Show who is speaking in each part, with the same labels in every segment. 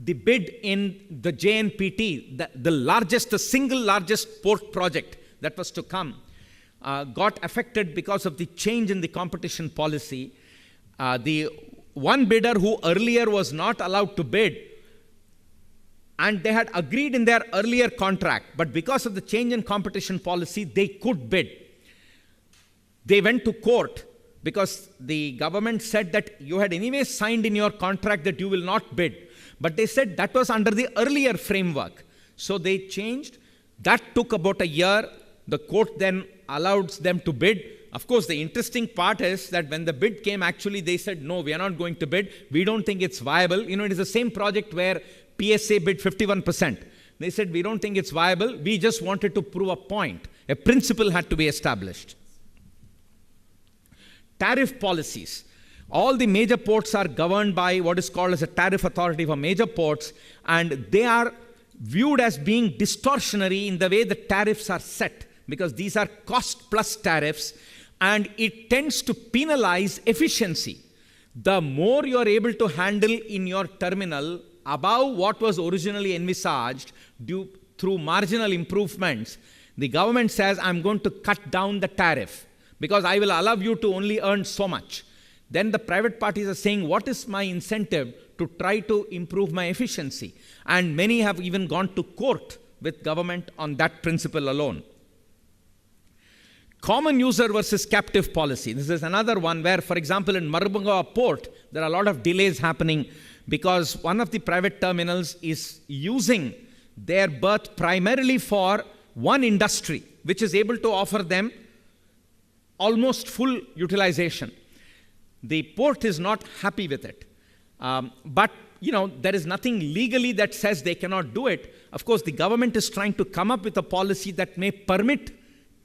Speaker 1: the bid in the JNPT, the single largest port project that was to come, got affected because of the change in the competition policy. The one bidder who earlier was not allowed to bid, and they had agreed in their earlier contract, but because of the change in competition policy, they could bid. They went to court because the government said that you had anyway signed in your contract that you will not bid. But they said that was under the earlier framework. So they changed. That took about a year. The court then allowed them to bid. Of course, the interesting part is that when the bid came, actually they said, no, we are not going to bid. We don't think it's viable. It is the same project where PSA bid 51%. They said, we don't think it's viable. We just wanted to prove a point. A principle had to be established. Tariff policies. All the major ports are governed by what is called as a tariff authority for major ports, and they are viewed as being distortionary in the way the tariffs are set, because these are cost plus tariffs, and it tends to penalize efficiency. The more you are able to handle in your terminal above what was originally envisaged through marginal improvements, the government says, I'm going to cut down the tariff because I will allow you to only earn so much. Then the private parties are saying, what is my incentive to try to improve my efficiency? And many have even gone to court with government on that principle alone. Common user versus captive policy. This is another one where, for example, in Mormugao Port, there are a lot of delays happening because one of the private terminals is using their berth primarily for one industry, which is able to offer them almost full utilization. The port is not happy with it. But, there is nothing legally that says they cannot do it. Of course, the government is trying to come up with a policy that may permit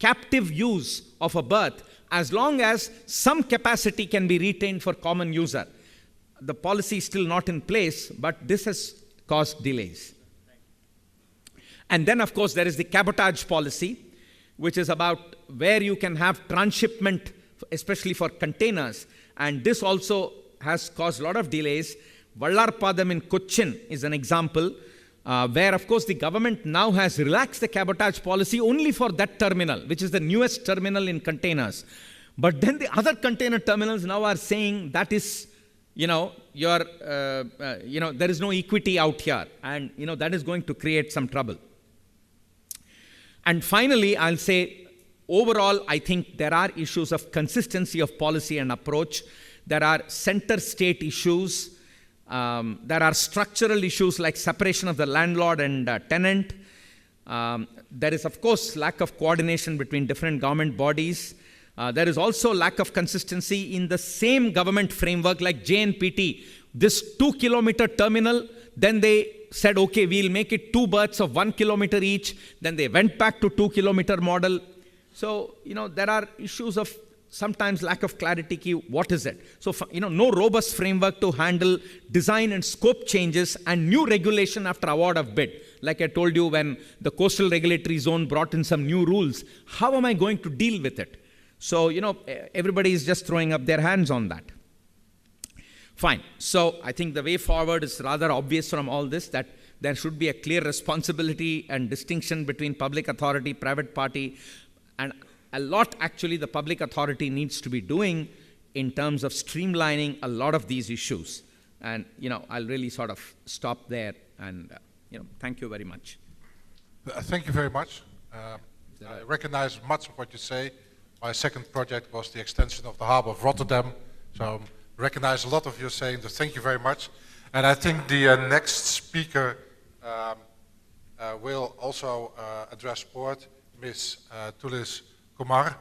Speaker 1: captive use of a berth as long as some capacity can be retained for common user. The policy is still not in place, but this has caused delays. And then, of course, there is the cabotage policy, which is about where you can have transshipment, especially for containers. And this also has caused a lot of delays. Vallarpadam in Cochin is an example where, of course, the government now has relaxed the cabotage policy only for that terminal, which is the newest terminal in containers. But then the other container terminals now are saying that is, there is no equity out here. And, that is going to create some trouble. And finally, I'll say, overall, I think there are issues of consistency of policy and approach. There are center-state issues. There are structural issues like separation of the landlord and tenant. There is, of course, lack of coordination between different government bodies. There is also lack of consistency in the same government framework like JNPT. This 2-kilometer terminal, then they said, okay, we'll make it 2 berths of 1 kilometer each. Then they went back to 2-kilometer model. So, there are issues of sometimes lack of clarity. What is it? So, no robust framework to handle design and scope changes and new regulation after award of bid. Like I told you, when the coastal regulatory zone brought in some new rules, how am I going to deal with it? So, everybody is just throwing up their hands on that. Fine. So, I think the way forward is rather obvious from all this, that there should be a clear responsibility and distinction between public authority, private party, and a lot actually the public authority needs to be doing in terms of streamlining a lot of these issues. And, I'll really sort of stop there and, thank you very much.
Speaker 2: Thank you very much. I recognize much of what you say. My second project was the extension of the harbor of Rotterdam. So I recognize a lot of you saying that. Thank you very much. And I think the next speaker will also address sport, Ms. Tulis Kumar,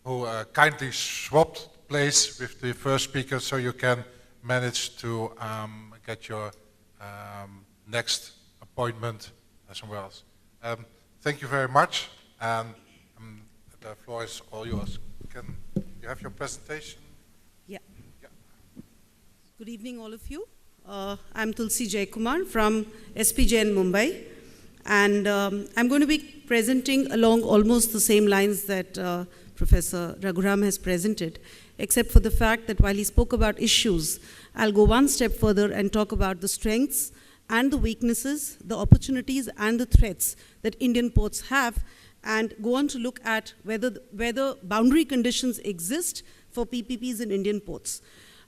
Speaker 2: who kindly swapped place with the first speaker so you can manage to get your next appointment somewhere else. Thank you very much, and the floor is all yours. Can you have your presentation?
Speaker 3: Yeah. Good evening, all of you. I'm Tulsi Jaykumar from SPJN Mumbai. And I'm going to be presenting along almost the same lines that Professor Raghuram has presented, except for the fact that while he spoke about issues, I'll go one step further and talk about the strengths and the weaknesses, the opportunities and the threats that Indian ports have, and go on to look at whether boundary conditions exist for PPPs in Indian ports.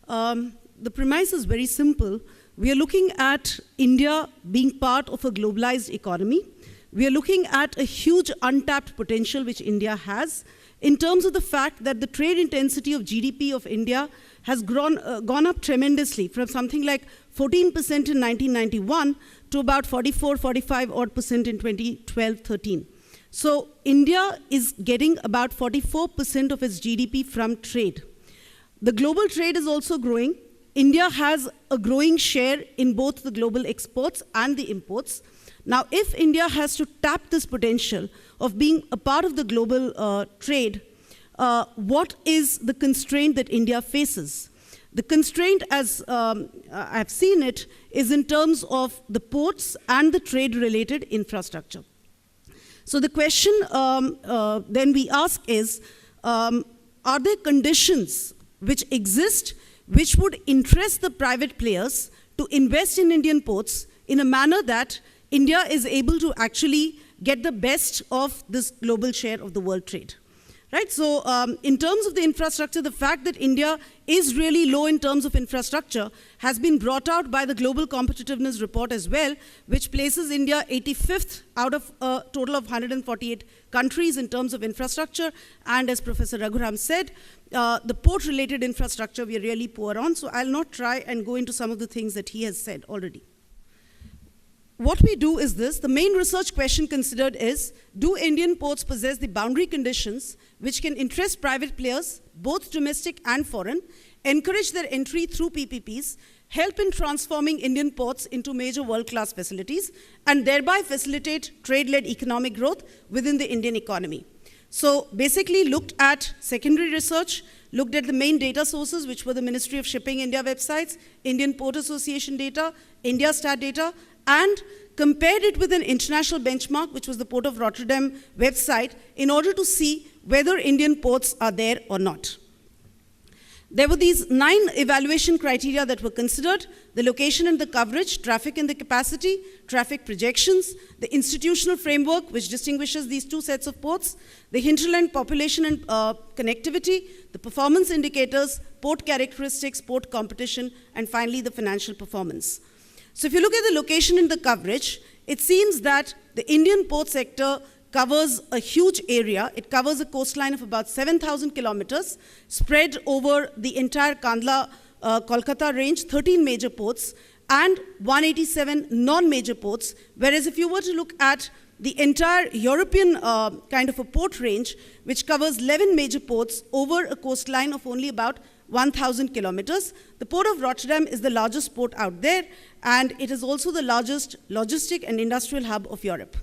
Speaker 3: The premise is very simple. We are looking at India being part of a globalized economy. We are looking at a huge untapped potential which India has in terms of the fact that the trade intensity of GDP of India has gone up tremendously from something like 14% in 1991 to about 44, 45 odd percent in 2012-13. So India is getting about 44% of its GDP from trade. The global trade is also growing. India has a growing share in both the global exports and the imports. Now, if India has to tap this potential of being a part of the global trade, what is the constraint that India faces? The constraint, as I've seen it, is in terms of the ports and the trade-related infrastructure. So the question then we ask is, are there conditions which exist which would interest the private players to invest in Indian ports in a manner that India is able to actually get the best of this global share of the world trade? Right, so in terms of the infrastructure, the fact that India is really low in terms of infrastructure has been brought out by the Global Competitiveness Report as well, which places India 85th out of a total of 148 countries in terms of infrastructure. And as Professor Raghuram said, the port-related infrastructure we are really poor on, so I'll not try and go into some of the things that he has said already. What we do is this: the main research question considered is, do Indian ports possess the boundary conditions which can interest private players, both domestic and foreign, encourage their entry through PPPs, help in transforming Indian ports into major world-class facilities, and thereby facilitate trade-led economic growth within the Indian economy? So basically looked at secondary research, looked at the main data sources, which were the Ministry of Shipping India websites, Indian Port Association data, Indiastat data, and compared it with an international benchmark, which was the Port of Rotterdam website, in order to see whether Indian ports are there or not. There were these 9 evaluation criteria that were considered: the location and the coverage, traffic and the capacity, traffic projections, the institutional framework, which distinguishes these 2 sets of ports, the hinterland population and connectivity, the performance indicators, port characteristics, port competition, and finally the financial performance. So if you look at the location and the coverage, it seems that the Indian port sector covers a huge area. It covers a coastline of about 7,000 kilometers, spread over the entire Kandla-Kolkata range, 13 major ports, and 187 non-major ports. Whereas if you were to look at the entire European kind of a port range, which covers 11 major ports over a coastline of only about 1,000 kilometers. The Port of Rotterdam is the largest port out there, and it is also the largest logistic and industrial hub of Europe.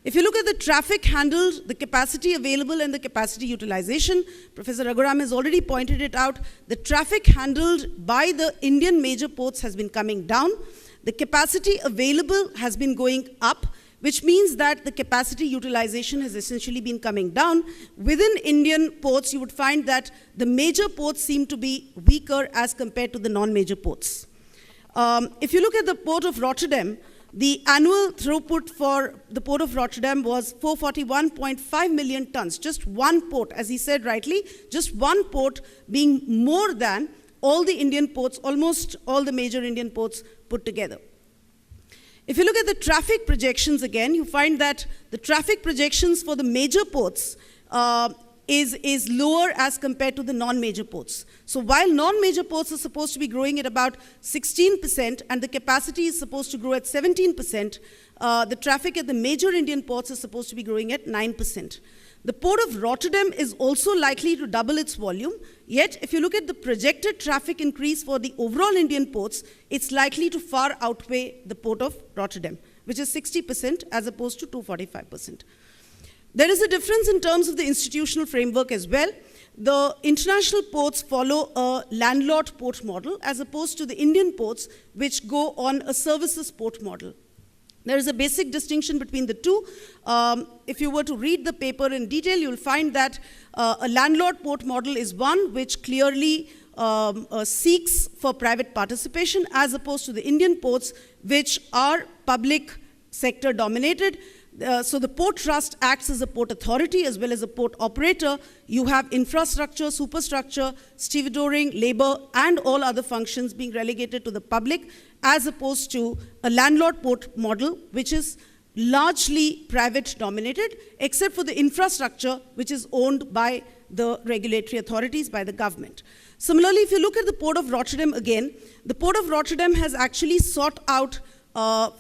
Speaker 3: If you look at the traffic handled, the capacity available, and the capacity utilization, Professor Raghuram has already pointed it out. The traffic handled by the Indian major ports has been coming down. The capacity available has been going up, which means that the capacity utilization has essentially been coming down. Within Indian ports, you would find that the major ports seem to be weaker as compared to the non-major ports. If you look at the Port of Rotterdam, the annual throughput for the Port of Rotterdam was 441.5 million tons. Just one port, as he said rightly, just one port being more than all the Indian ports, almost all the major Indian ports put together. If you look at the traffic projections again, you find that the traffic projections for the major ports is lower as compared to the non-major ports. So while non-major ports are supposed to be growing at about 16% and the capacity is supposed to grow at 17%, the traffic at the major Indian ports is supposed to be growing at 9%. The Port of Rotterdam is also likely to double its volume, yet if you look at the projected traffic increase for the overall Indian ports, it's likely to far outweigh the Port of Rotterdam, which is 60% as opposed to 245%. There is a difference in terms of the institutional framework as well. The international ports follow a landlord port model as opposed to the Indian ports, which go on a services port model. There is a basic distinction between the two. If you were to read the paper in detail, you'll find that a landlord port model is one which clearly seeks for private participation, as opposed to the Indian ports, which are public sector dominated. So the Port Trust acts as a port authority as well as a port operator. You have infrastructure, superstructure, stevedoring, labor, and all other functions being relegated to the public, as opposed to a landlord port model, which is largely private dominated, except for the infrastructure, which is owned by the regulatory authorities, by the government. Similarly, if you look at the Port of Rotterdam again, the Port of Rotterdam has actually sought out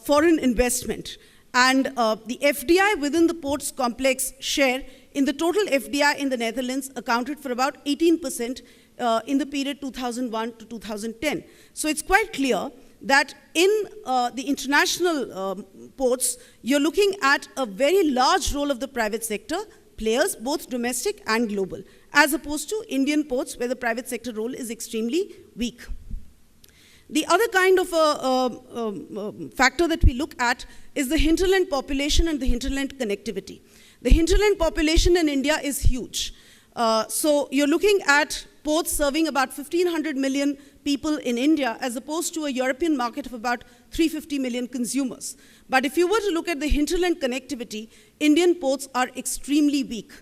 Speaker 3: foreign investment. And the FDI within the port's complex share in the total FDI in the Netherlands accounted for about 18% in the period 2001 to 2010. So it's quite clear that in the international ports, you're looking at a very large role of the private sector players, both domestic and global, as opposed to Indian ports where the private sector role is extremely weak. The other kind of factor that we look at is the hinterland population and the hinterland connectivity. The hinterland population in India is huge. So you're looking at ports serving about 1,500 million people in India as opposed to a European market of about 350 million consumers. But if you were to look at the hinterland connectivity, Indian ports are extremely weak.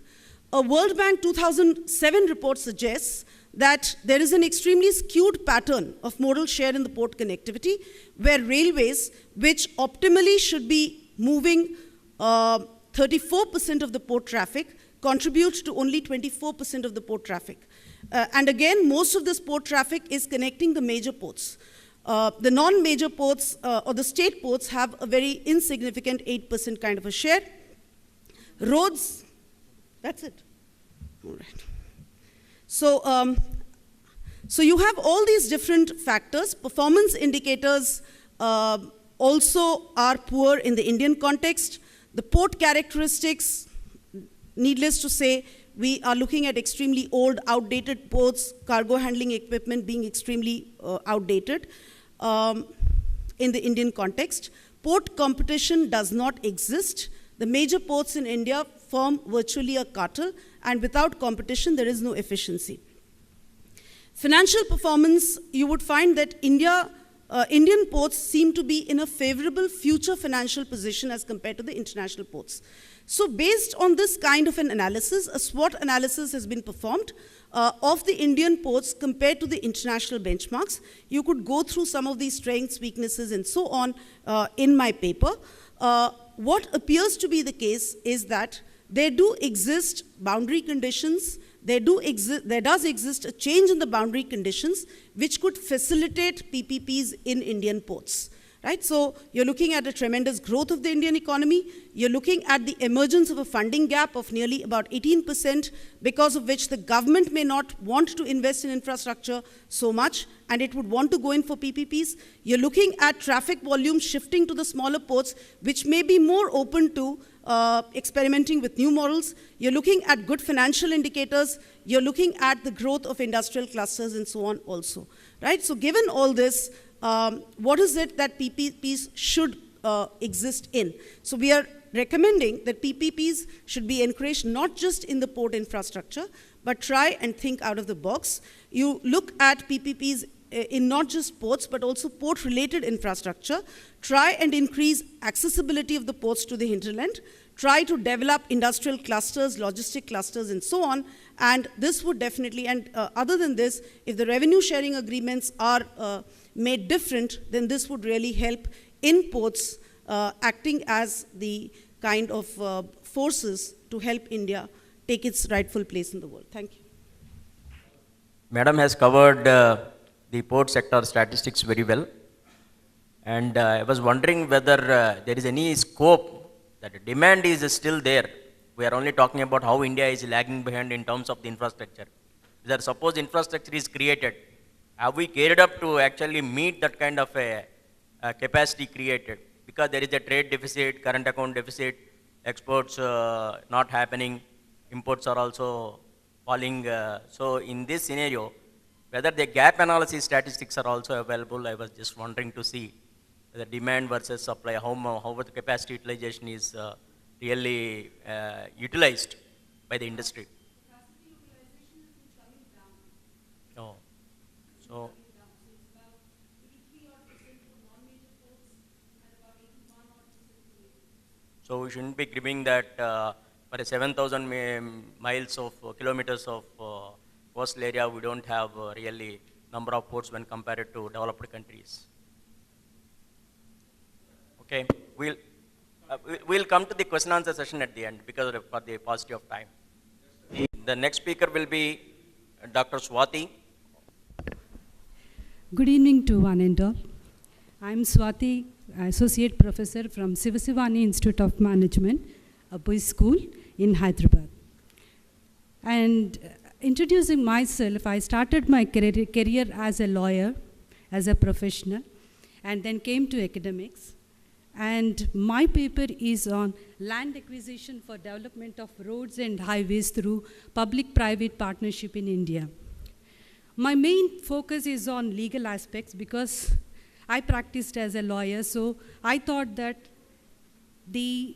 Speaker 3: A World Bank 2007 report suggests that there is an extremely skewed pattern of modal share in the port connectivity, where railways, which optimally should be moving 34% of the port traffic, contribute to only 24% of the port traffic. And again, most of this port traffic is connecting the major ports. The non-major ports or the state ports have a very insignificant 8% kind of a share. Roads, that's it. All right. So, so you have all these different factors. Performance indicators also are poor in the Indian context. The port characteristics, needless to say, we are looking at extremely old, outdated ports, cargo handling equipment being extremely outdated in the Indian context. Port competition does not exist. The major ports in India form virtually a cartel, and without competition, there is no efficiency. Financial performance, you would find that Indian ports seem to be in a favorable future financial position as compared to the international ports. So based on this kind of an analysis, a SWOT analysis has been performed of the Indian ports compared to the international benchmarks. You could go through some of these strengths, weaknesses, and so on in my paper. What appears to be the case is that there do exist boundary conditions, there does exist a change in the boundary conditions which could facilitate PPPs in Indian ports. Right? So you're looking at a tremendous growth of the Indian economy. You're looking at the emergence of a funding gap of nearly about 18%, because of which the government may not want to invest in infrastructure so much, and it would want to go in for PPPs. You're looking at traffic volume shifting to the smaller ports, which may be more open to experimenting with new models. You're looking at good financial indicators. You're looking at the growth of industrial clusters and so on also. Right? So given all this, what is it that PPPs should exist in? So we are recommending that PPPs should be encouraged not just in the port infrastructure, but try and think out of the box. You look at PPPs in not just ports, but also port-related infrastructure. Try and increase accessibility of the ports to the hinterland. Try to develop industrial clusters, logistic clusters, and so on. And this would definitely, and other than this, if the revenue sharing agreements are made different, then this would really help in ports acting as the kind of forces to help India take its rightful place in the world. Thank you.
Speaker 4: Madam has covered the port sector statistics very well. And I was wondering whether there is any scope that the demand is still there. We are only talking about how India is lagging behind in terms of the infrastructure. Whether suppose infrastructure is created, have we geared up to actually meet that kind of a capacity created? Because there is a trade deficit, current account deficit, exports not happening, imports are also falling. So in this scenario, whether the gap analysis statistics are also available, I was just wondering to see the demand versus supply, how the capacity utilization is really utilized by the industry.
Speaker 3: Capacity utilization has been coming down.
Speaker 4: Oh. So,
Speaker 3: It's about 83% for non-major ports,
Speaker 4: So we shouldn't be giving that for a 7,000 miles of kilometers of coastal area, we don't have really number of ports when compared to developed countries. Okay, we'll come to the question answer session at the end because for the paucity of time. The next speaker will be Dr. Swati.
Speaker 5: Good evening to one and all. I'm Swati, Associate Professor from Sivasivani Institute of Management, a boys' school in Hyderabad. And introducing myself, I started my career as a lawyer, as a professional, and then came to academics. And my paper is on land acquisition for development of roads and highways through public-private partnership in India. My main focus is on legal aspects because I practiced as a lawyer, so I thought that the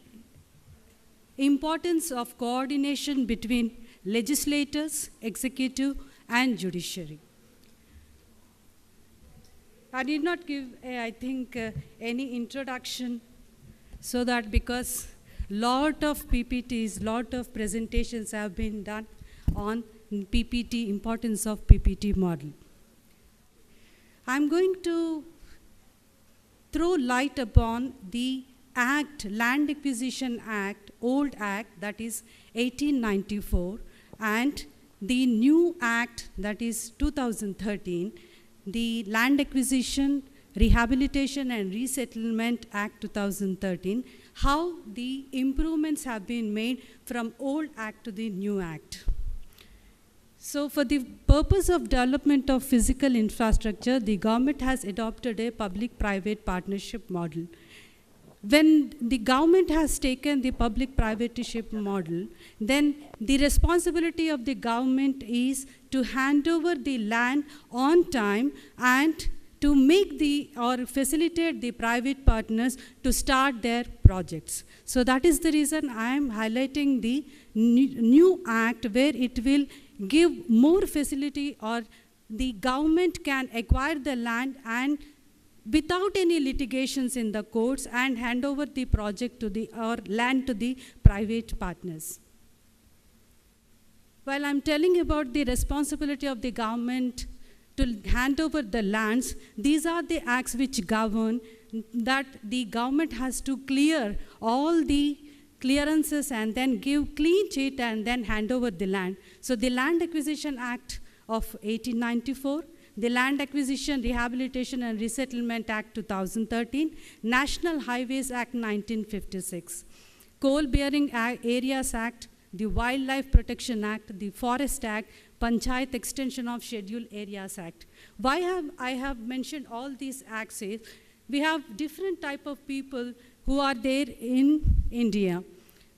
Speaker 5: importance of coordination between legislators, executive, and judiciary. I did not give, any introduction so that because lot of PPTs, lot of presentations have been done on PPT, importance of PPT model. I'm going to throw light upon the Act, Land Acquisition Act, old Act, that is 1894, and the new Act, that is 2013, the Land Acquisition, Rehabilitation and Resettlement Act 2013, how the improvements have been made from old Act to the new Act. So for the purpose of development of physical infrastructure, the government has adopted a public-private partnership model. When the government has taken the public-privateship model, then the responsibility of the government is to hand over the land on time and to make or facilitate the private partners to start their projects. So that is the reason I am highlighting the new act where it will give more facility, or the government can acquire the land and without any litigations in the courts and hand over the project to or land to the private partners. While I'm telling about the responsibility of the government to hand over the lands, these are the acts which govern that the government has to clear all the clearances and then give clean sheet and then hand over the land. So the Land Acquisition Act of 1894, the Land Acquisition, Rehabilitation and Resettlement Act 2013, National Highways Act 1956, Coal Bearing Areas Act, the Wildlife Protection Act, the Forest Act, Panchayat Extension of Scheduled Areas Act. Why I have mentioned all these acts is we have different type of people who are there in India.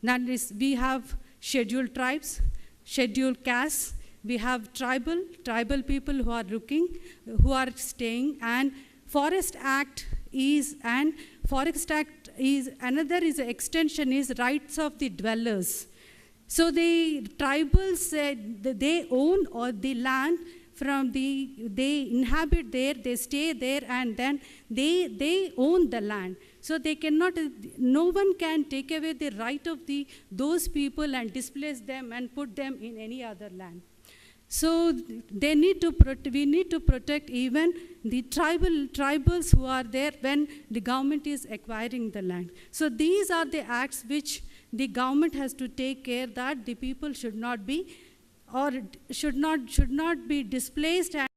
Speaker 5: That is, we have scheduled tribes, scheduled castes, we have tribal people who are who are staying, and Forest Act is, another is extension is rights of the dwellers. So the tribals, they own or the land from they inhabit there, they stay there, and then they own the land. So they cannot, no one can take away the right of those people and displace them and put them in any other land. So we need to protect even the tribals who are there when the government is acquiring the land. So these are the acts which the government has to take care that the people should not be or should not be displaced and